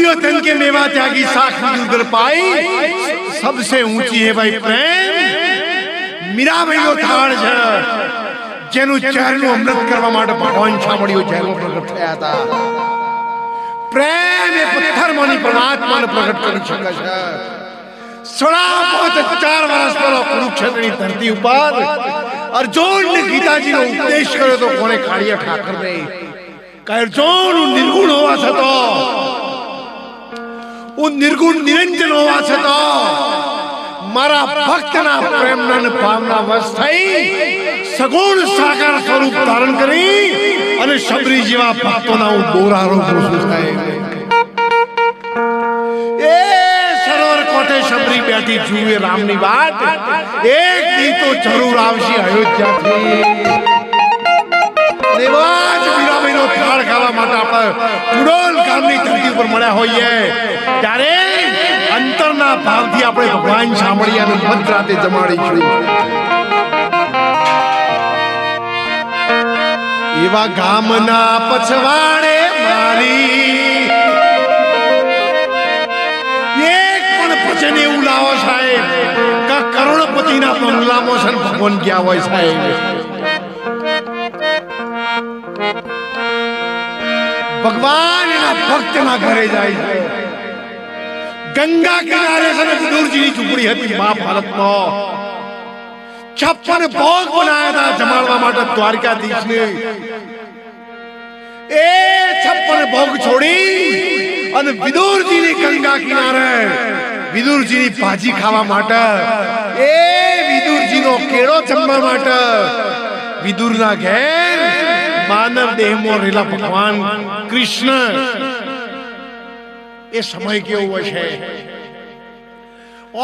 दुर्योधन के मेवा त्यागी साखी उधर पाई सबसे ऊंची है भाई प्रेम मीराबाई નો થાળ છે જેનું ચહેરનું અમૃત કરવા માટે ભગવાન શામળીઓ જેલમાં પ્રગટ થયા હતા પ્રેમ એ પથ્થરમાંની પરમાત્માને પ્રગટ કરી શકે છે 4.5 વર્ષ પહેલા કુરુક્ષેત્રની ધરતી ઉપર અર્જુનને ગીતાજીનો ઉપદેશ કર્યો તો કોને કાળિયા ઠાકરને કે અર્જુન નિર્ગુણ હોવા છતાં નિર્ગુણ નિરંજન હોવા છતાં મારા ભક્તના પ્રેમના ને ભાવના વશ થઈ સગુણ સાકાર સ્વરૂપ ધારણ કરી અને શબરી જેવા ભક્તોના હું દોરારો ઘોષું સાહેબ એ સરોવર કોઠે શબરી બેઠી જુએ રામની વાત એક દી તો જરૂર આવશે અયોધ્યાથી દેવાજ મીરાબાઈનો થાળ ખાવા માટે આપણે કુડોલ ગામની ધરતી ઉપર મળ્યા હોઈએ ત્યારે અંતરના ભાવથી આપણે ભગવાન શામળિયાને મધરાતે જમાડીશું એવા ગામના પછવાડે મારી એક પણ ભજન એવું લાવો સાહેબ કે કરોડપતિના બંગલામાં છે ભગવાન ગયા હોય સાહેબ ભગવાન એના ભક્તના ઘરે જાય ગંગા કિનારે છે વિદુરજીની ઝૂંપડી હતી મહાભારતમાં 56 ભોગ બનાવ્યા હતા જમાડવા માટે દ્વારકાધીશને એ 56 ભોગ છોડી અને વિદુરજીની ગંગા કિનારે વિદુરજીની ભાજી ખાવા માટે એ વિદુરજીનો કેળો જમવા માટે વિદુરના ઘેર માનવ દેહમાં રહેલા ભગવાન કૃષ્ણ એ સમય કેવો હશે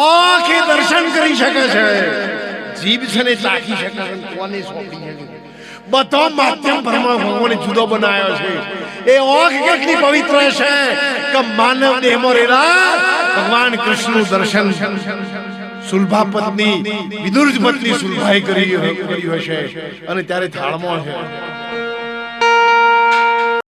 આંખે દર્શન કરી શકે છે જીભ છે ને ચાખી શકે છે કોને સોંપી છે બધો માધ્યમ ભગવાને જુદો બનાવ્યો છે એ આંખ કેટલી પવિત્ર છે કે માનવ દેહમાં રહેલા ભગવાન કૃષ્ણનું દર્શન સુલભા પત્ની વિદુર પત્ની સુલભાએ કર્યું હશે અને ત્યારે થાળમાં છે